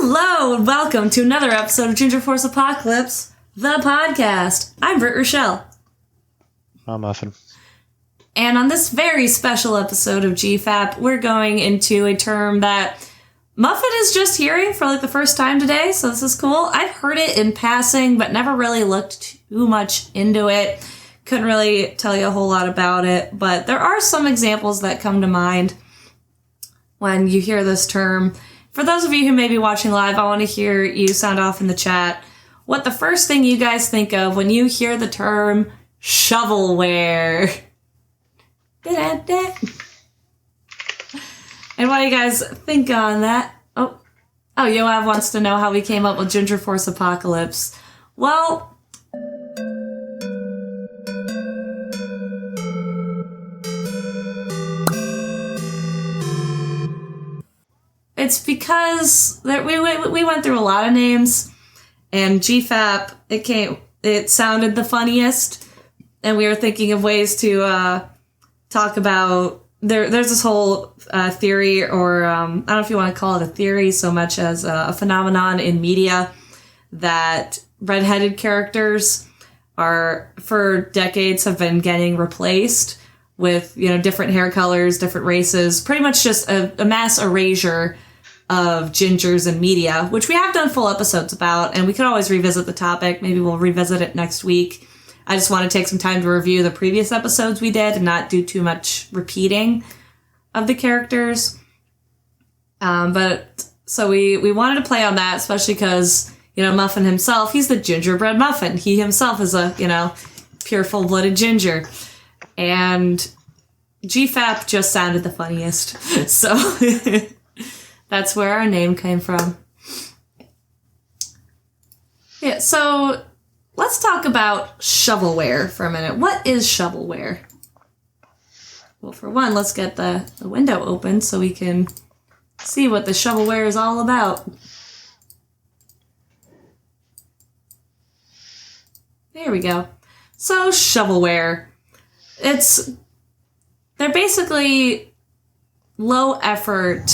Hello and welcome to another episode of Ginger Force Apocalypse, the podcast. I'm Britt Rochelle. I'm Muffin. And on this very special episode of GFAP, we're going into a term that Muffin is just hearing for the first time today, so this is cool. I've heard it in passing, but never really looked too much into it. Couldn't really tell you a whole lot about it, but there are some examples that come to mind when you hear this term. For those of you who may be watching live, I want to hear you sound off in the chat what the first thing you guys think of when you hear the term shovelware. And what do you guys think on that? Oh, Yoav wants to know how we came up with Ginger Force Apocalypse. Well, it's because we went through a lot of names, and GFAP, it sounded the funniest, and we were thinking of ways to talk about, there's this whole theory, or I don't know if you want to call it a theory so much as a phenomenon in media, that redheaded characters for decades have been getting replaced with, different hair colors, different races, pretty much just a mass erasure of gingers in media, which we have done full episodes about, and we could always revisit the topic. Maybe we'll revisit it next week. I just want to take some time to review the previous episodes we did and not do too much repeating of the characters. But so we wanted to play on that, especially because, Muffin himself, he's the gingerbread muffin. He himself is a, pure full-blooded ginger. And GFAP just sounded the funniest. So that's where our name came from. Yeah, so let's talk about shovelware for a minute. What is shovelware? Well, for one, let's get the window open so we can see what the shovelware is all about. There we go. So, shovelware. They're basically low effort,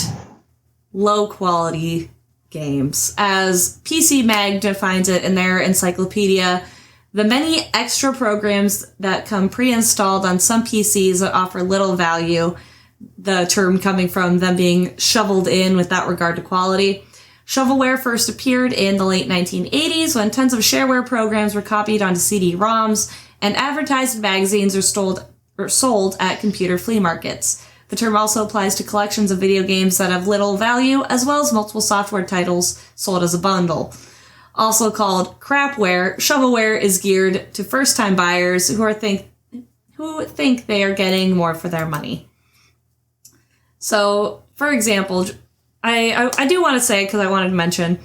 low quality games. As PC Mag defines it in their encyclopedia, the many extra programs that come pre-installed on some PCs that offer little value, the term coming from them being shoveled in without regard to quality. Shovelware first appeared in the late 1980s when tons of shareware programs were copied onto CD-ROMs and advertised in magazines or sold at computer flea markets. The term also applies to collections of video games that have little value, as well as multiple software titles sold as a bundle. Also called crapware, shovelware is geared to first-time buyers who think they are getting more for their money. So, for example, I do want to say, because I wanted to mention,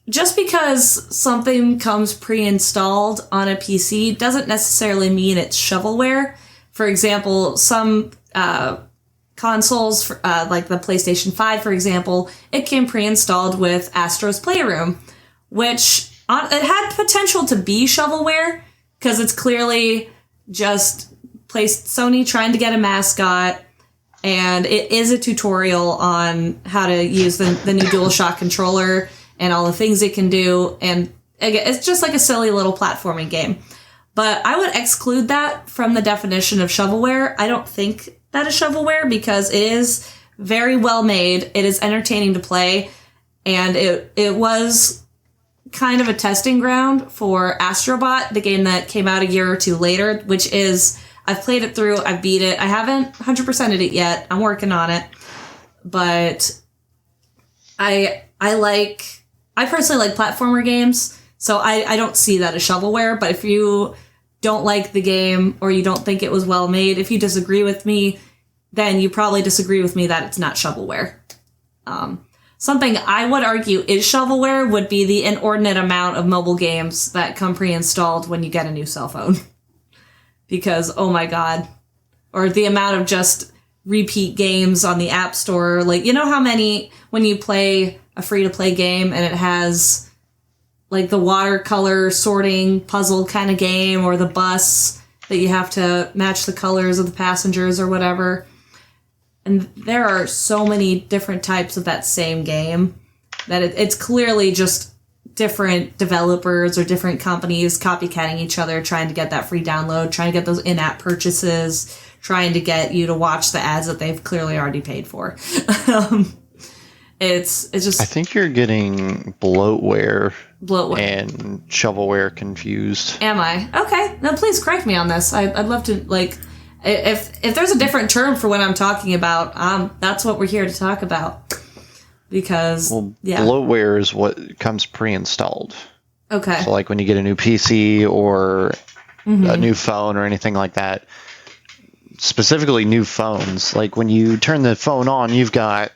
just because something comes pre-installed on a PC doesn't necessarily mean it's shovelware. For example, some consoles, like the PlayStation 5, for example, it came pre-installed with Astro's Playroom, which it had potential to be shovelware, because it's clearly just Sony trying to get a mascot, and it is a tutorial on how to use the new DualShock controller and all the things it can do, and again, it's just like a silly little platforming game. But I would exclude that from the definition of shovelware. I don't think that is shovelware because it is very well made. It is entertaining to play. And it was kind of a testing ground for Astrobot, the game that came out a year or two later, which is, I've played it through, I've beat it. I haven't 100%ed it yet. I'm working on it. But I personally like platformer games. So I don't see that as shovelware, but if you don't like the game or you don't think it was well made, if you disagree with me, then you probably disagree with me that it's not shovelware. Something I would argue is shovelware would be the inordinate amount of mobile games that come pre-installed when you get a new cell phone. Because, oh my god. Or the amount of just repeat games on the App Store. Like, how many, when you play a free-to-play game and it has like the watercolor sorting puzzle kind of game, or the bus that you have to match the colors of the passengers or whatever. And there are so many different types of that same game That it's clearly just different developers or different companies copycatting each other, trying to get that free download, trying to get those in-app purchases, trying to get you to watch the ads that they've clearly already paid for. It's just... I think you're getting bloatware and shovelware confused. Am I? Okay. No, please correct me on this. I'd love to, like, if there's a different term for what I'm talking about, that's what we're here to talk about. Because, bloatware is what comes pre-installed. Okay. So, like, when you get a new PC or a new phone or anything like that, specifically new phones, like, when you turn the phone on, you've got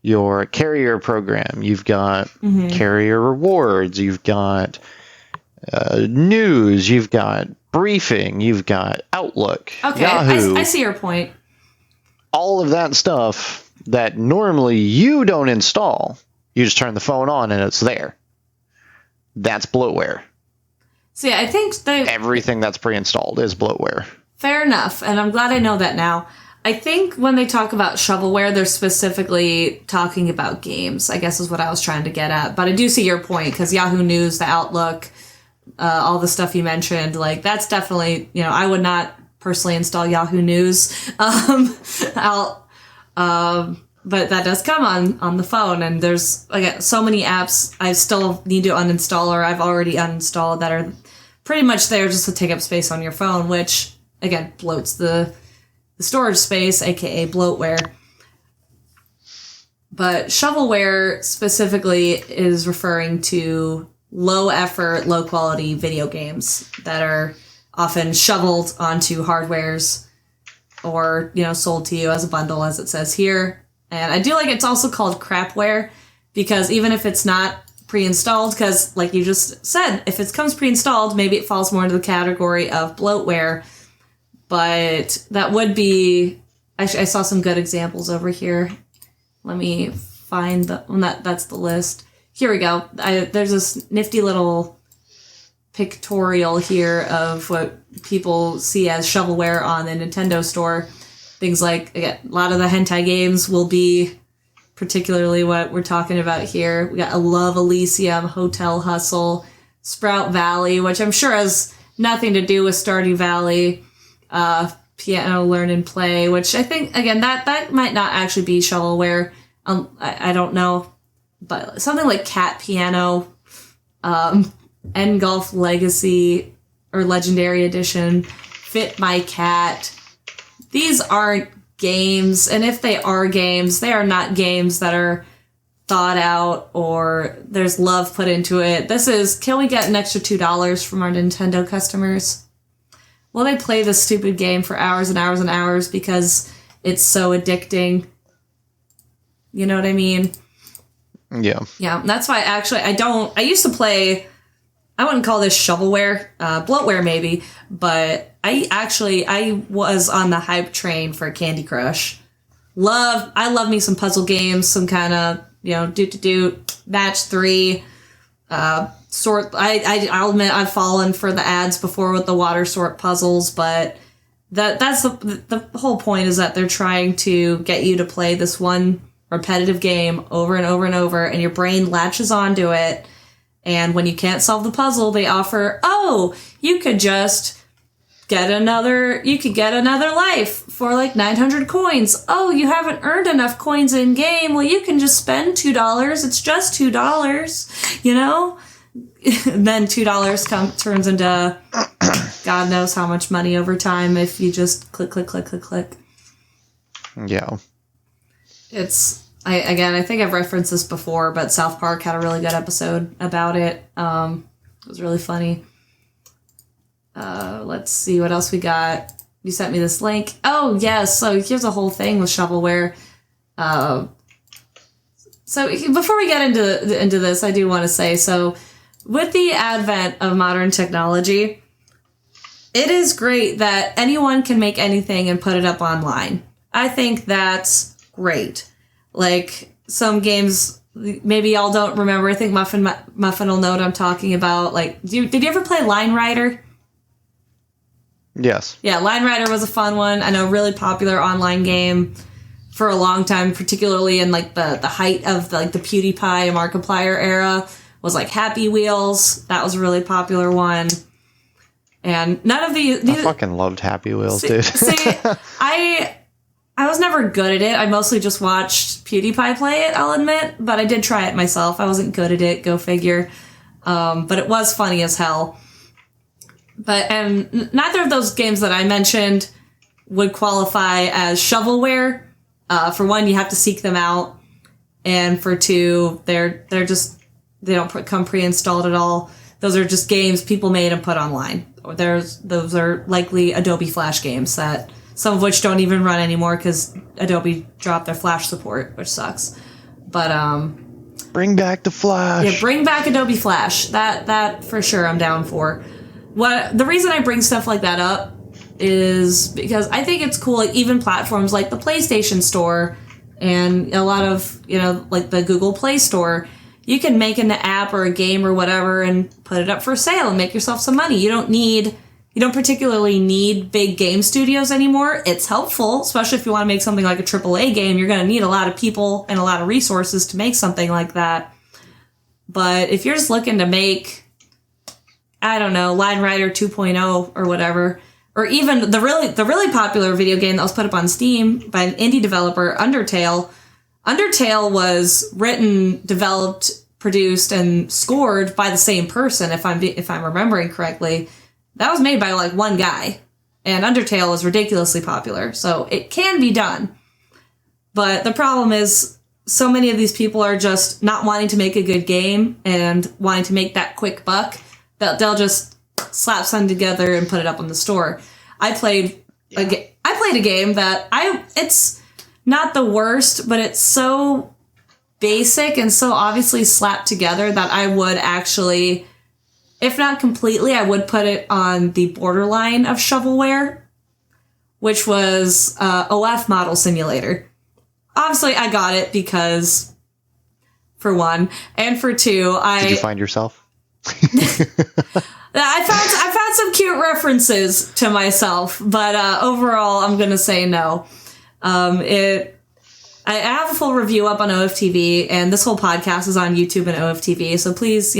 your carrier program, you've got carrier rewards, you've got news, you've got briefing, you've got Outlook, Yahoo. I see your point. All of that stuff that normally you don't install, you just turn the phone on and it's there. That's bloatware. See, I think everything that's pre-installed is bloatware. Fair enough, and I'm glad I know that now. I think when they talk about shovelware, they're specifically talking about games, I guess is what I was trying to get at. But I do see your point, because Yahoo News, the Outlook, all the stuff you mentioned, like, that's definitely, I would not personally install Yahoo News. But that does come on the phone, and there's, again, so many apps I still need to uninstall, or I've already uninstalled, that are pretty much there just to take up space on your phone, which, again, bloats the storage space, aka bloatware. But shovelware specifically is referring to low effort, low quality video games that are often shoveled onto hardwares or, sold to you as a bundle, as it says here. And I do like it's also called crapware, because even if it's not pre-installed, because like you just said, if it comes pre-installed, maybe it falls more into the category of bloatware. But that would be... Actually, I saw some good examples over here. Let me find that's the list. Here we go. There's this nifty little pictorial here of what people see as shovelware on the Nintendo store. Things like, again, a lot of the hentai games will be particularly what we're talking about here. We got Love Elysium, Hotel Hustle, Sprout Valley, which I'm sure has nothing to do with Stardew Valley. Piano Learn and Play, which I think, again, that might not actually be shovelware. I don't know. But something like Cat Piano, Engulf Legacy, or Legendary Edition, Fit My Cat. These aren't games, and if they are games, they are not games that are thought out or there's love put into it. This is, can we get an extra $2 from our Nintendo customers? Will they play this stupid game for hours and hours and hours because it's so addicting? You know what I mean? Yeah. Yeah, that's why actually I used to play, I wouldn't call this shovelware, bloatware maybe, but I was on the hype train for Candy Crush. I love me some puzzle games, some kind of, match 3, I'll admit I've fallen for the ads before with the water sort puzzles, but that's the whole point, is that they're trying to get you to play this one repetitive game over and over and over, and your brain latches onto it, and when you can't solve the puzzle, they offer, you could just get another life for like 900 coins. Oh, you haven't earned enough coins in game. Well, you can just spend $2. It's just $2, And then $2 turns into God knows how much money over time if you just click, click, click, click, click. Yeah. I think I've referenced this before, but South Park had a really good episode about it. It was really funny. Let's see what else we got. You sent me this link. Oh, yes. So here's a whole thing with shovelware. So before we get into this, I do want to say, so with the advent of modern technology, it is great that anyone can make anything and put it up online. I think that's great. Like, some games, maybe y'all don't remember. I think Muffin will know what I'm talking about. Like, did you ever play Line Rider? Yes. Yeah, Line Rider was a fun one. I know, really popular online game for a long time, particularly in like the height of the PewDiePie Markiplier era, was like Happy Wheels. That was a really popular one. And none of these I fucking loved Happy Wheels, dude. I was never good at it. I mostly just watched PewDiePie play it, I'll admit, but I did try it myself. I wasn't good at it, go figure. But it was funny as hell. And neither of those games that I mentioned would qualify as shovelware. For one, you have to seek them out, and for two, they don't come pre-installed at all. Those are just games people made and put online. Those are likely Adobe Flash games that some of which don't even run anymore because Adobe dropped their Flash support, which sucks. But bring back the Flash. Yeah, bring back Adobe Flash. That for sure I'm down for. The reason I bring stuff like that up is because I think it's cool, like even platforms like the PlayStation Store and a lot of, like the Google Play Store, you can make an app or a game or whatever and put it up for sale and make yourself some money. You don't particularly need big game studios anymore. It's helpful, especially if you want to make something like a AAA game. You're going to need a lot of people and a lot of resources to make something like that. But if you're just looking to make, I don't know, Line Rider 2.0 or whatever, or even the really popular video game that was put up on Steam by an indie developer, Undertale. Undertale was written, developed, produced, and scored by the same person, if I'm remembering correctly. That was made by like one guy, and Undertale was ridiculously popular, so it can be done. But the problem is, so many of these people are just not wanting to make a good game and wanting to make that quick buck that they'll just slap something together and put it up on the store. I played a game that it's not the worst, but it's so basic and so obviously slapped together that I would actually, if not completely, I would put it on the borderline of shovelware, which was OF Model Simulator. Obviously, I got it because, for one, and for two, Did you find yourself? I found some cute references to myself, but overall, I'm gonna say no. I have a full review up on OFTV, and this whole podcast is on YouTube and OFTV, so please,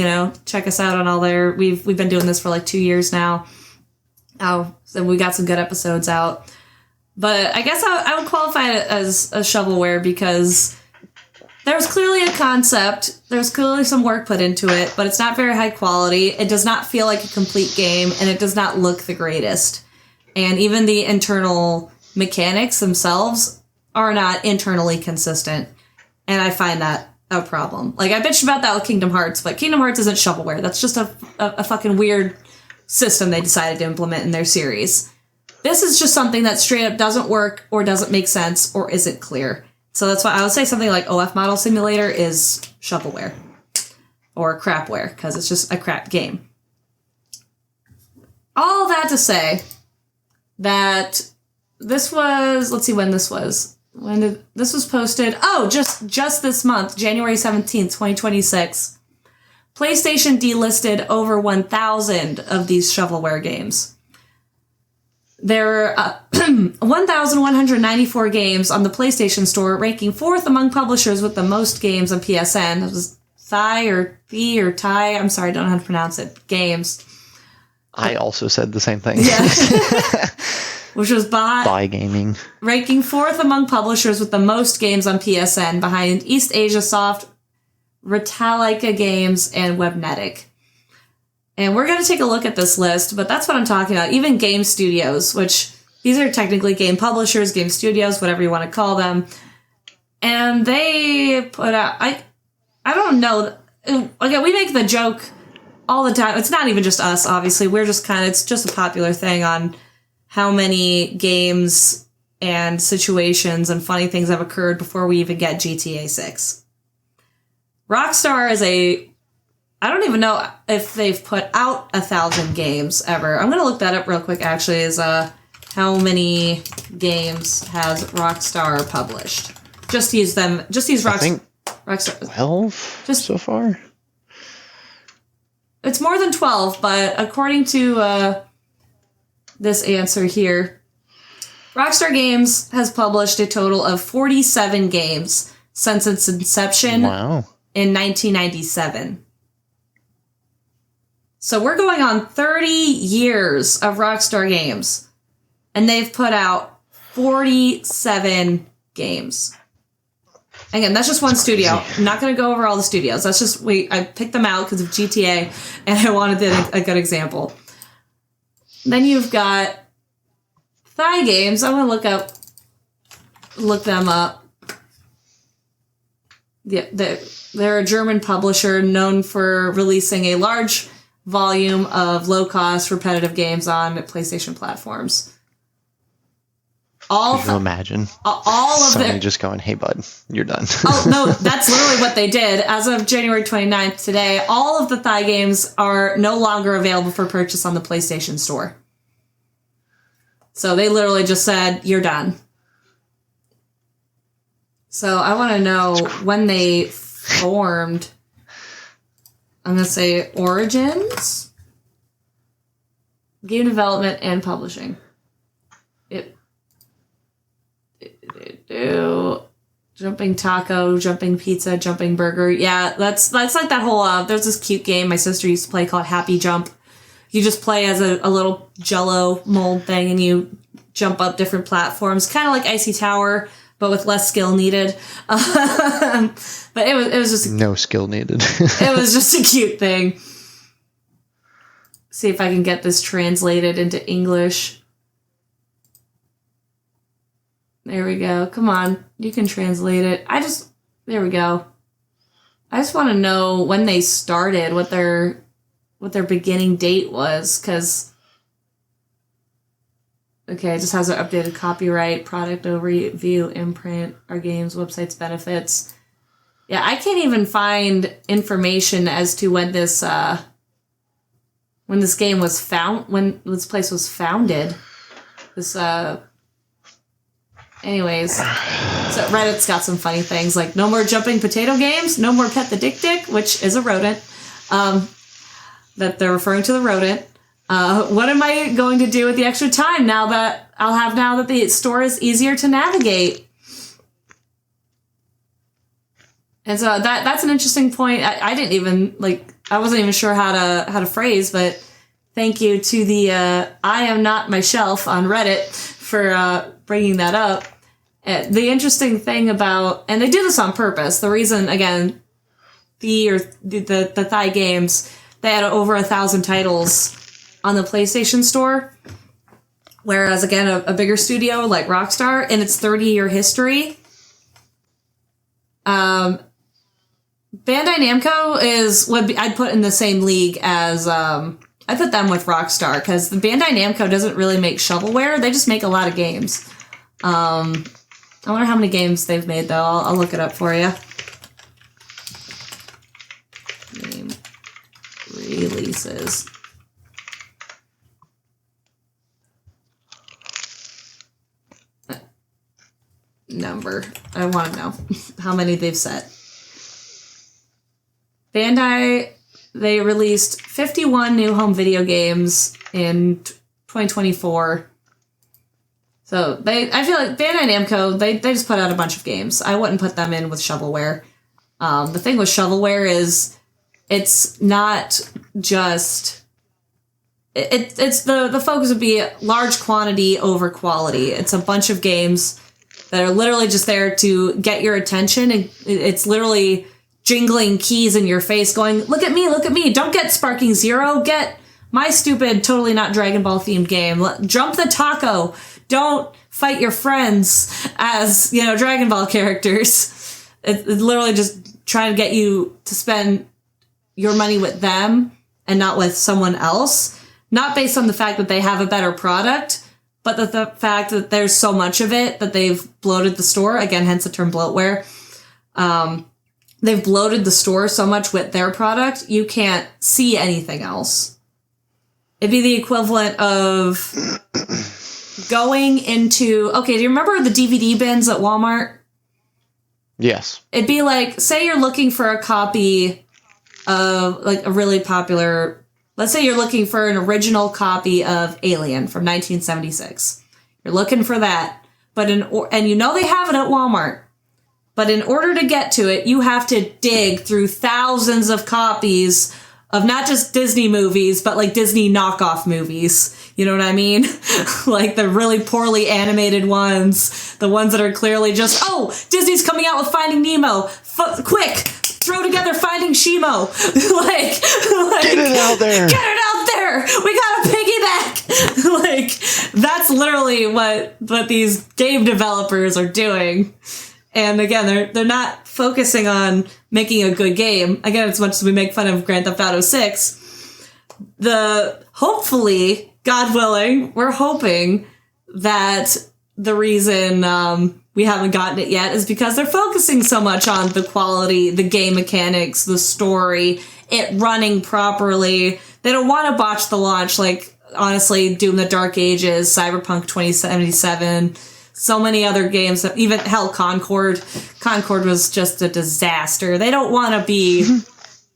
check us out on all there. We've been doing this for like 2 years now. So we got some good episodes out. But I guess I would qualify it as a shovelware because there's clearly a concept, there's clearly some work put into it, but it's not very high quality. It does not feel like a complete game, and it does not look the greatest. And even the internal mechanics themselves are not internally consistent, and I find that a problem. Like, I bitched about that with Kingdom Hearts, but Kingdom Hearts isn't shovelware. That's just a fucking weird system they decided to implement in their series. This is just something that straight up doesn't work, or doesn't make sense, or isn't clear. So that's why I would say something like OF Model Simulator is shovelware. Or crapware, because it's just a crap game. All that to say that this was, let's see when this was. This was posted? Oh, just this month, January 17th, 2026. PlayStation delisted over 1,000 of these shovelware games. There are 1,194 games on the PlayStation Store, ranking 4th among publishers with the most games on PSN. It was Thai, I'm sorry, I don't know how to pronounce it, games. I also said the same thing. Yeah. Which was Thai Gaming. Ranking 4th among publishers with the most games on PSN, behind East Asia Soft, Retalika Games, and Webnetic. And we're going to take a look at this list, but that's what I'm talking about. Even game studios, which these are technically game publishers, game studios, whatever you want to call them. And they put out, I don't know. Again, we make the joke all the time. It's not even just us, obviously. We're just it's just a popular thing on how many games and situations and funny things have occurred before we even get GTA 6. Rockstar is I don't even know if they've put out 1,000 games ever. I'm going to look that up real quick, actually, is how many games has Rockstar published. Just use Rockstar. I think Rockstar. 12 so far? It's more than 12, but according to this answer here, Rockstar Games has published a total of 47 games since its inception in 1997. So we're going on 30 years of Rockstar Games, and they've put out 47 games. Again, that's just one studio. I'm not going to go over all the studios. That's just, I picked them out because of GTA, and I wanted a good example. Then you've got Thai Games. I'm going to look them up. Yeah, they're a German publisher known for releasing a large volume of low-cost, repetitive games on PlayStation platforms. Could you imagine all of Sony just going, hey, bud, you're done. Oh, no, that's literally what they did. As of January 29th today, all of the Thai games are no longer available for purchase on the PlayStation Store. So they literally just said, you're done. So I want to know when they formed. I'm going to say Origins, game development, and publishing. Jumping taco, jumping pizza, jumping burger. Yeah, that's like that whole, there's this cute game my sister used to play called Happy Jump. You just play as a little Jell-O mold thing and you jump up different platforms, kind of like Icy Tower, but with less skill needed. But it was just no skill needed. It was just a cute thing. See if I can get this translated into English. There we go. Come on. You can translate it. There we go. I just want to know when they started, what their beginning date was, because, okay, it just has an updated copyright, product overview, imprint, our games, websites, benefits. Yeah, I can't even find information as to when this game was when this place was founded. Anyways, so Reddit's got some funny things like no more jumping potato games, no more pet the dick, which is a rodent. That they're referring to the rodent. What am I going to do with the extra time now that the store is easier to navigate? And so that's an interesting point. I didn't even I wasn't even sure how to phrase, but thank you to the I am not my shelf on Reddit for bringing that up. The interesting thing about, and they do this on purpose. The reason, again, the Thai games, they had over 1,000 titles on the PlayStation Store, whereas again a bigger studio like Rockstar in its 30-year history. Bandai Namco I'd put in the same league as I put them with Rockstar, because the Bandai Namco doesn't really make shovelware. They just make a lot of games. I wonder how many games they've made, though. I'll look it up for you. Game releases. Number. I want to know how many they've set. Bandai, they released 51 new home video games in 2024. So I feel like Bandai Namco, they just put out a bunch of games. I wouldn't put them in with shovelware. The thing with shovelware is it's not just... It's the focus would be large quantity over quality. It's a bunch of games that are literally just there to get your attention. And it's literally jingling keys in your face going, look at me, don't get Sparking Zero, get my stupid, totally not Dragon Ball themed game. Jump the taco. Don't fight your friends as, Dragon Ball characters. It's literally just trying to get you to spend your money with them and not with someone else. Not based on the fact that they have a better product, but the fact that there's so much of it that they've bloated the store. Again, hence the term bloatware. They've bloated the store so much with their product, you can't see anything else. It'd be the equivalent of going into... Okay, do you remember the DVD bins at Walmart? Yes. It'd be like, say you're looking for a copy of, a really popular... Let's say you're looking for an original copy of Alien from 1976. You're looking for that. And you know they have it at Walmart. But in order to get to it, you have to dig through thousands of copies of not just Disney movies, but like Disney knockoff movies. You know what I mean? Like the really poorly animated ones. The ones that are clearly just, oh, Disney's coming out with Finding Nemo. Quick, throw together Finding Shimo. like, get it out there. Get it out there. We got a piggyback. Like, that's literally what these game developers are doing. And again, they're not focusing on making a good game. Again, as much as we make fun of Grand Theft Auto 6, hopefully, God willing, we're hoping that the reason we haven't gotten it yet is because they're focusing so much on the quality, the game mechanics, the story, it running properly. They don't want to botch the launch like, honestly, Doom the Dark Ages, Cyberpunk 2077, so many other games, even hell, Concord. Concord was just a disaster. They don't want to be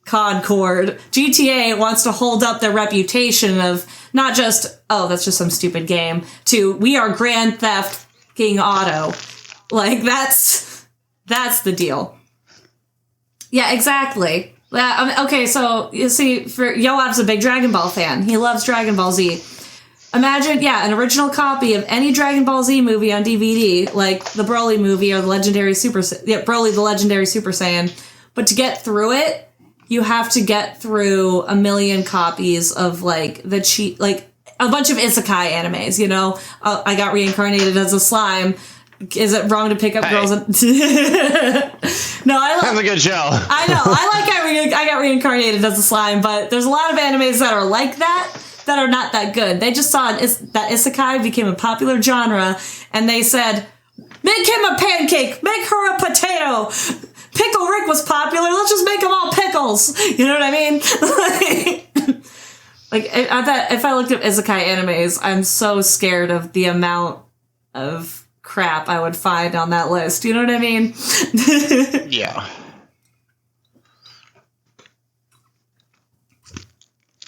Concord. GTA wants to hold up their reputation of not just, oh, that's just some stupid game, to we are Grand Theft King Auto. Like, that's the deal. Yeah, exactly. Okay, so you see, Yoav's a big Dragon Ball fan. He loves Dragon Ball Z. Imagine, an original copy of any Dragon Ball Z movie on DVD, like the Broly movie or the Legendary Broly the Legendary Super Saiyan. But to get through it, you have to get through a million copies of like a bunch of isekai animes. You know, I got reincarnated as a slime. Is it wrong to pick up girls? No, That's a good show. I know. I got reincarnated as a slime, but there's a lot of animes that are like that are not that good. They just saw that isekai became a popular genre, and they said, make him a pancake, make her a potato. Pickle Rick was popular, let's just make them all pickles. You know what I mean? If I looked up isekai animes, I'm so scared of the amount of crap I would find on that list. You know what I mean? Yeah.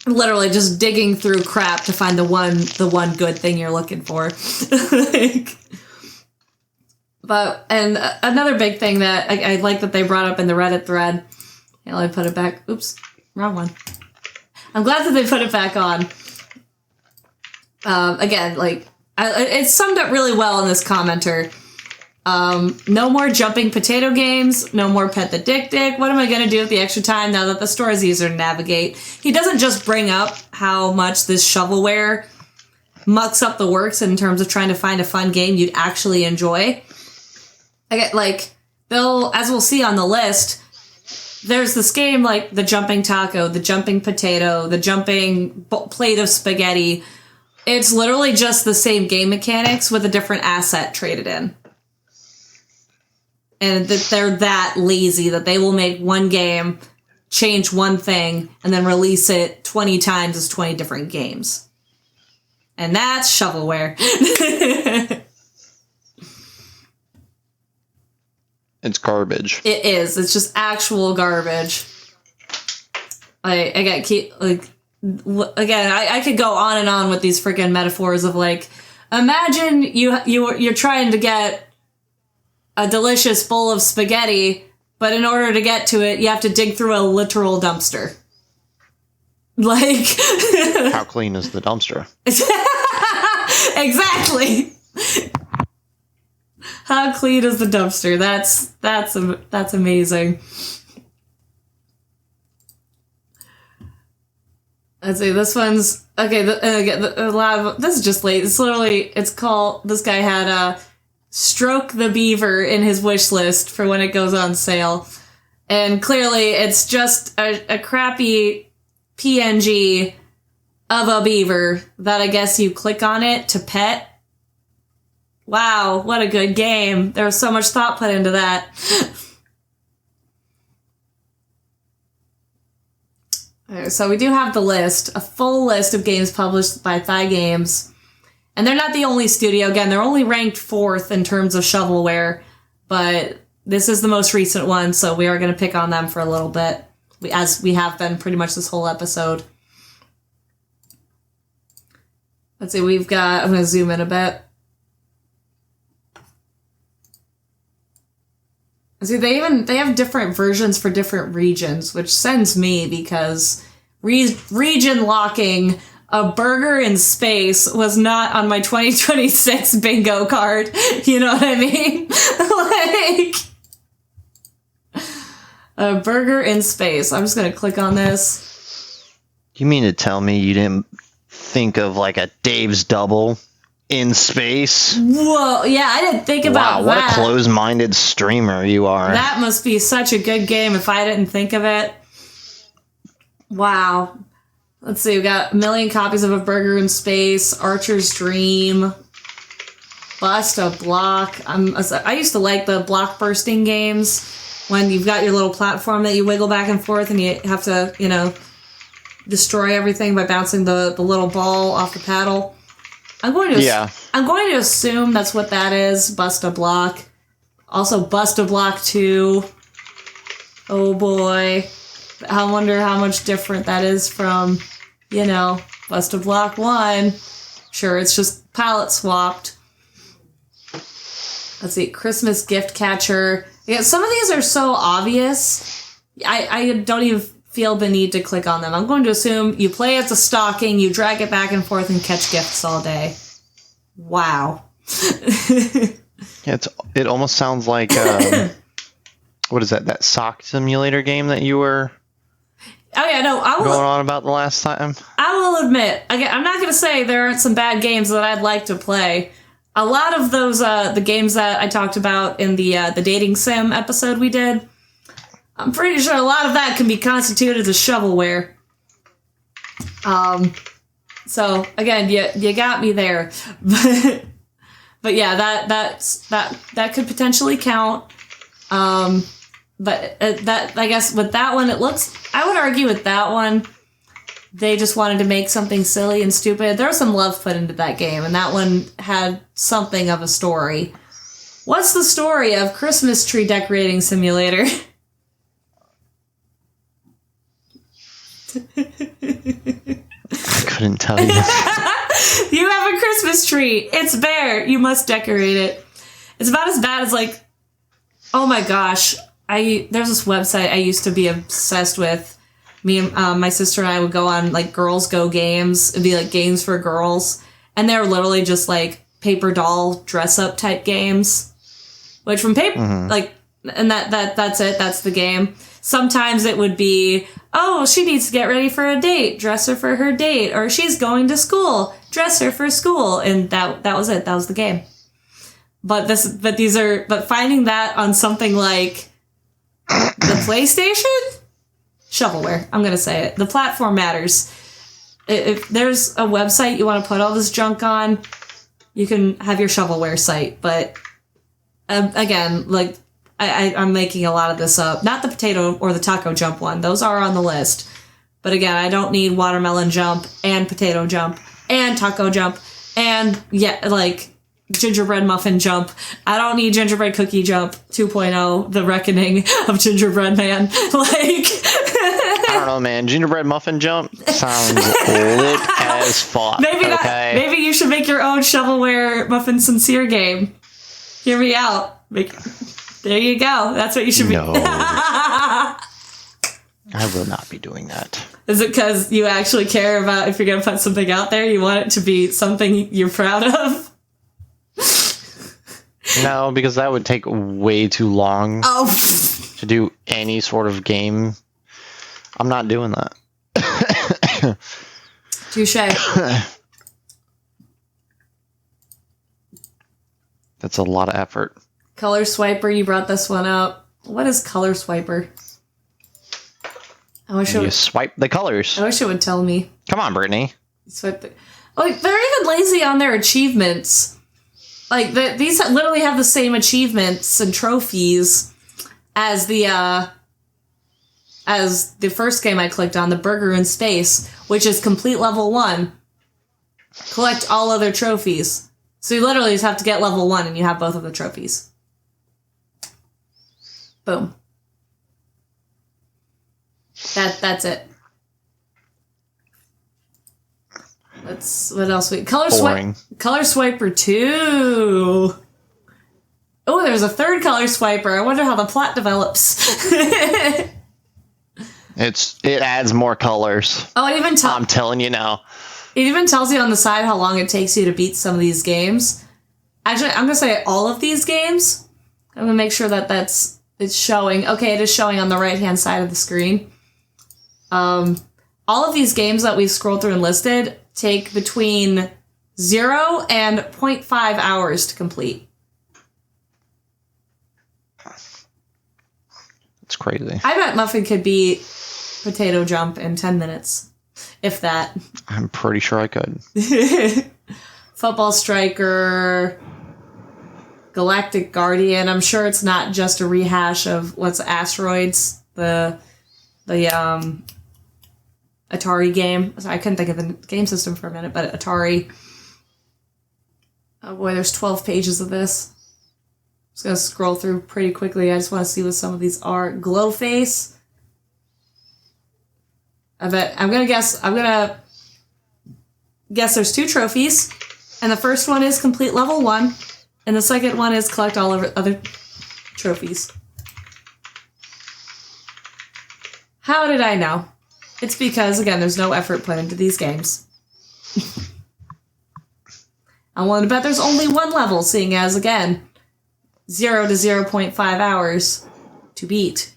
Literally just digging through crap to find the one good thing you're looking for. And another big thing that I like that they brought up in the Reddit thread. Let me put it back. Oops, wrong one. I'm glad that they put it back on. Again, it's summed up really well in this commenter. No more jumping potato games. No more Pet the Dick Dick. What am I going to do with the extra time now that the store is easier to navigate? He doesn't just bring up how much this shovelware mucks up the works in terms of trying to find a fun game you'd actually enjoy. As we'll see on the list, there's this game like the jumping taco, the jumping potato, the jumping plate of spaghetti. It's literally just the same game mechanics with a different asset traded in. And that they're that lazy that they will make one game, change one thing, and then release it 20 times as 20 different games. And that's shovelware. It's garbage. It is. It's just actual garbage. I could go on and on with these freaking metaphors of like, imagine you're trying to get a delicious bowl of spaghetti, but in order to get to it, you have to dig through a literal dumpster. Like, how clean is the dumpster? Exactly. How clean is the dumpster? That's amazing. Let's see. This one's okay. This is just late. It's called. This guy had Stroke the Beaver in his wish list for when it goes on sale. And clearly it's just a crappy PNG of a beaver that I guess you click on it to pet. Wow, what a good game. There was so much thought put into that. Okay, so we do have the list, a full list of games published by Thigh Games. And they're not the only studio. Again, they're only ranked 4th in terms of shovelware, but this is the most recent one, so we are going to pick on them for a little bit, as we have been pretty much this whole episode. Let's see, we've got, I'm going to zoom in a bit. See, they have different versions for different regions, which sends me because region locking a burger in space was not on my 2026 bingo card. You know what I mean? Like, a burger in space. I'm just going to click on this. You mean to tell me you didn't think of like a Dave's Double in space? Whoa, yeah, I didn't think about that. Wow, what a closed-minded streamer you are. That must be such a good game if I didn't think of it. Wow. Let's see, we got 1 million copies of A Burger in Space, Archer's Dream, Bust a Block. I used to like the block bursting games when you've got your little platform that you wiggle back and forth and you have to, destroy everything by bouncing the little ball off the paddle. I'm going to assume that's what that is, Bust a Block. Also, Bust a Block 2. Oh boy. I wonder how much different that is from, Bust a Block 1. Sure, it's just palette swapped. Let's see, Christmas Gift Catcher. Yeah, some of these are so obvious, I don't even feel the need to click on them. I'm going to assume you play as a stocking, you drag it back and forth and catch gifts all day. Wow. Yeah, it almost sounds like, what is that sock simulator game that you were going on about the last time? I will admit, again, I'm not going to say there aren't some bad games that I'd like to play. A lot of those, the games that I talked about in the dating sim episode we did, I'm pretty sure a lot of that can be constituted as shovelware. So again, you got me there, but yeah, that could potentially count. But that, I guess with that one, I would argue with that one, they just wanted to make something silly and stupid. There was some love put into that game, and that one had something of a story. What's the story of Christmas Tree Decorating Simulator? I couldn't tell you. You have a Christmas tree. It's bare. You must decorate it. It's about as bad as like, oh my gosh. There's this website I used to be obsessed with. Me and my sister and I would go on like Girls Go Games. It'd be like games for girls. And they're literally just like paper doll dress up type games. Which from paper, and that's it. That's the game. Sometimes it would be, oh, she needs to get ready for a date. Dress her for her date. Or she's going to school. Dress her for school. And that was it. That was the game. But finding that on something like the PlayStation? Shovelware. I'm going to say it. The platform matters. If there's a website you want to put all this junk on, you can have your shovelware site. But again, like, I'm making a lot of this up. Not the potato or the taco jump one. Those are on the list. But again, I don't need watermelon jump and potato jump and taco jump and, gingerbread muffin jump. I don't need gingerbread cookie jump 2.0, the reckoning of gingerbread man. I don't know, man. Gingerbread muffin jump sounds lit as fuck. Maybe you should make your own shovelware muffin sincere game. Hear me out. There you go. That's what you should be. No. I will not be doing that. Is it because you actually care about if you're going to put something out there, you want it to be something you're proud of? No, because that would take way too long to do any sort of game. I'm not doing that. Touche. That's a lot of effort. Color Swiper, you brought this one up. What is Color Swiper? You swipe the colors. I wish it would tell me. Come on, Brittany. Swipe the... Oh, they're even lazy on their achievements. Like, these literally have the same achievements and trophies as the first game I clicked on, the Burger in Space, which is complete level 1. Collect all other trophies. So you literally just have to get level 1 and you have both of the trophies. Boom. That's it. What else? Color Swiper 2. Oh, there's a third color swiper. I wonder how the plot develops. It adds more colors. Oh, it even I'm telling you now. It even tells you on the side how long it takes you to beat some of these games. Actually, I'm going to say all of these games. I'm going to make sure that it's showing. Okay, it is showing on the right-hand side of the screen. All of these games that we've scrolled through and listed take between 0 and 0.5 hours to complete. It's crazy. I bet Muffin could beat Potato Jump in 10 minutes. If that. I'm pretty sure I could. Football Striker, Galactic Guardian. I'm sure it's not just a rehash of what's Asteroids, the Atari game. I couldn't think of the game system for a minute, but Atari. Oh boy, there's 12 pages of this. I'm just gonna scroll through pretty quickly. I just want to see what some of these are. Glowface. I'm gonna guess there's 2 trophies, and the first one is complete level 1, and the second one is collect all of other trophies. How did I know? It's because, again, there's no effort put into these games. I'm willing to bet there's only 1 level, seeing as, again, 0 to 0.5 hours to beat.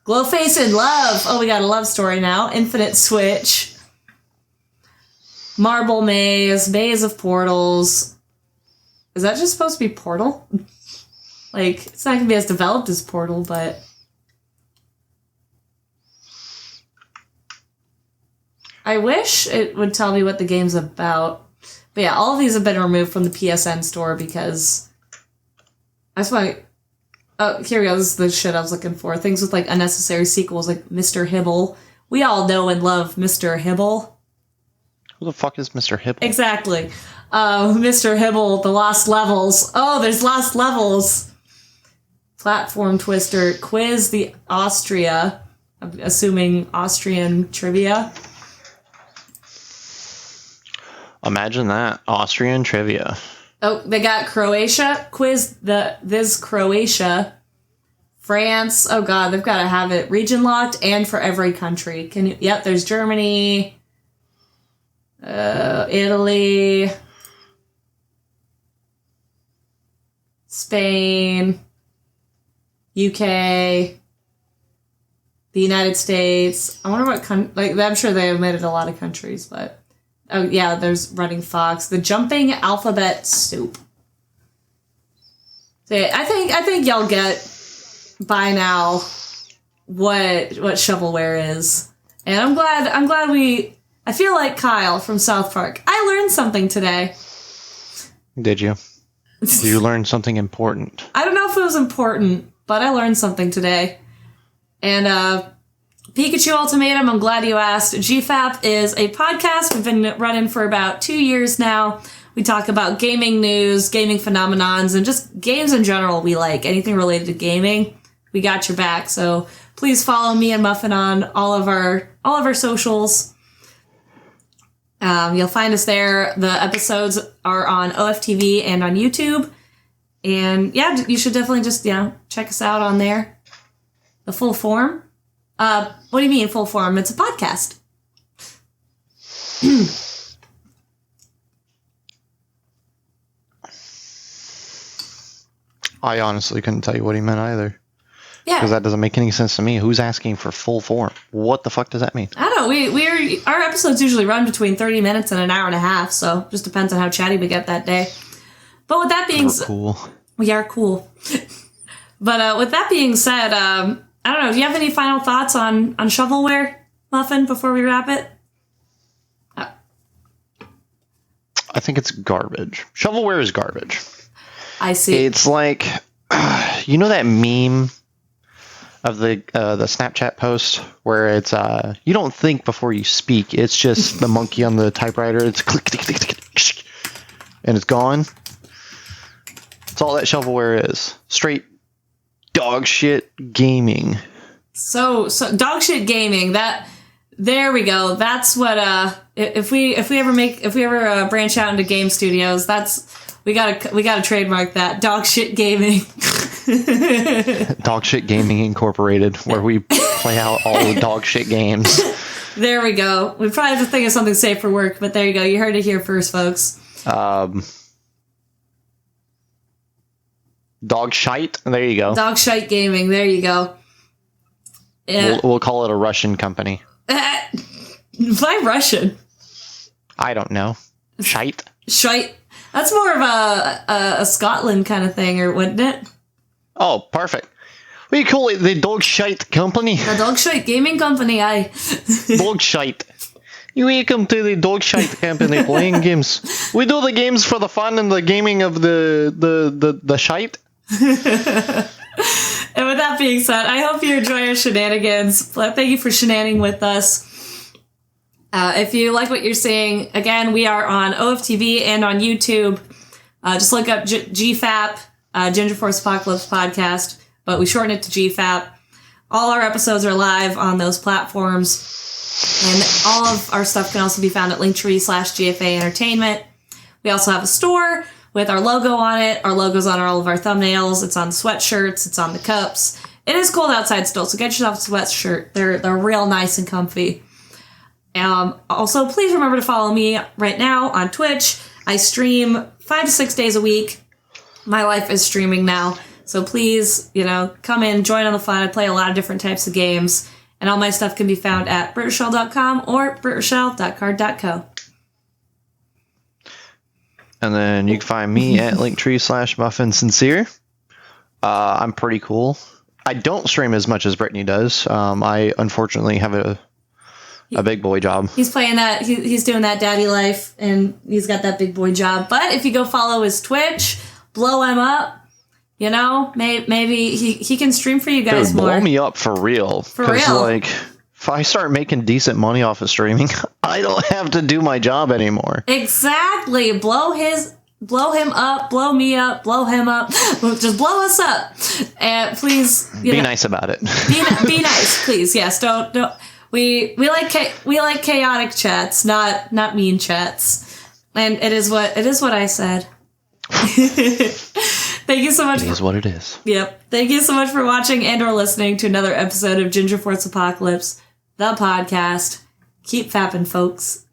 Glowface in Love. Oh, we got a love story now. Infinite Switch. Marble Maze. Maze of Portals. Is that just supposed to be Portal? Like, it's not going to be as developed as Portal, but... I wish it would tell me what the game's about. But yeah, all of these have been removed from the PSN store because... I just want to... Oh, here we go. This is the shit I was looking for. Things with, like, unnecessary sequels, like Mr. Hibble. We all know and love Mr. Hibble. Who the fuck is Mr. Hibble? Exactly. Mr. Hibble, the Lost Levels. Oh, there's Lost Levels. Platform Twister. Quiz the Austria. I'm assuming Austrian trivia. Imagine that. Austrian trivia. Oh, they got Croatia. Quiz this Croatia. France. Oh god, they've got to have it region locked and for every country. Can you? Yep, there's Germany, Italy, Spain, UK, the United States. I wonder what I'm sure they omitted a lot of countries, but. Oh, yeah, there's Running Fox. The Jumping Alphabet Soup. So, yeah, I think y'all get by now what shovelware is. And I'm glad I feel like Kyle from South Park. I learned something today. Did you? Did you learn something important? I don't know if it was important, but I learned something today. And, Pikachu Ultimatum, I'm glad you asked. GFAP is a podcast we've been running for about 2 years now. We talk about gaming news, gaming phenomenons, and just games in general we like. Anything related to gaming, we got your back. So please follow me and Muffin on all of our socials. You'll find us there. The episodes are on OFTV and on YouTube. And yeah, you should definitely just, check us out on there. The full form. What do you mean full form? It's a podcast. I honestly couldn't tell you what he meant either. Yeah. Because that doesn't make any sense to me. Who's asking for full form? What the fuck does that mean? I don't know. Our episodes usually run between 30 minutes and an hour and a half, so just depends on how chatty we get that day. But with that being said... cool. We are cool. But with that being said, I don't know. Do you have any final thoughts on shovelware, Muffin, before we wrap it? I think it's garbage. Shovelware is garbage. I see. It's like, you know that meme of the Snapchat post where it's you don't think before you speak. It's just the monkey on the typewriter. It's click, click, click, click, click, and it's gone. That's all that shovelware is. Straight dog shit gaming. So dog shit gaming. There we go. That's what if we ever branch out into game studios, We gotta trademark that. Dog shit gaming. Dog Shit Gaming Incorporated, where we play out all the dog shit games. There we go. We probably have to think of something safe for work, but there you go. You heard it here first, folks. Dog Shite. There you go. Dog shite gaming. There you go. Yeah. We'll call it a Russian company. Why Russian? I don't know. Shite. Shite. That's more of a Scotland kind of thing, or wouldn't it? Oh, perfect. What do you call it? The Dog Shite Company? The Dog Shite Gaming Company, aye. Dog Shite. You welcome to the Dog Shite Company playing games. We do the games for the fun and the gaming of the shite. And with that being said, I hope you enjoy our shenanigans. Thank you for shenanigans with us. If you like what you're seeing, again, we are on OFTV and on YouTube. Just look up GFAP, Ginger Force Apocalypse Podcast, but we shorten it to GFAP. All our episodes are live on those platforms. And all of our stuff can also be found at Linktree/GFA Entertainment. We also have a store with our logo on it. Our logo's on all of our thumbnails. It's on the sweatshirts. It's on the cups. It is cold outside still, so get yourself a sweatshirt. They're real nice and comfy. Also, please remember to follow me right now on Twitch. I stream 5 to 6 days a week. My life is streaming now. So please, come in, join on the fun. I play a lot of different types of games. And all my stuff can be found at BritRochelle.com or BritRochelle.card.co. And then you can find me at Linktree/MuffinSincere. I'm pretty cool. I don't stream as much as Brittany does. I unfortunately have a big boy job. He's playing that. He's doing that daddy life, and he's got that big boy job. But if you go follow his Twitch, blow him up. Maybe he can stream for you guys more. Blow me up for real. For real. Like, if I start making decent money off of streaming, I don't have to do my job anymore. Exactly. Blow him up, blow me up, blow him up. Just blow us up. And please, be nice about it. Be nice, please. Yes, don't. We like chaotic chats, not mean chats. And it is what I said. Thank you so much. It is what it is. Yep. Thank you so much for watching and or listening to another episode of Ginger Force Apocalypse, the podcast. Keep fapping, folks.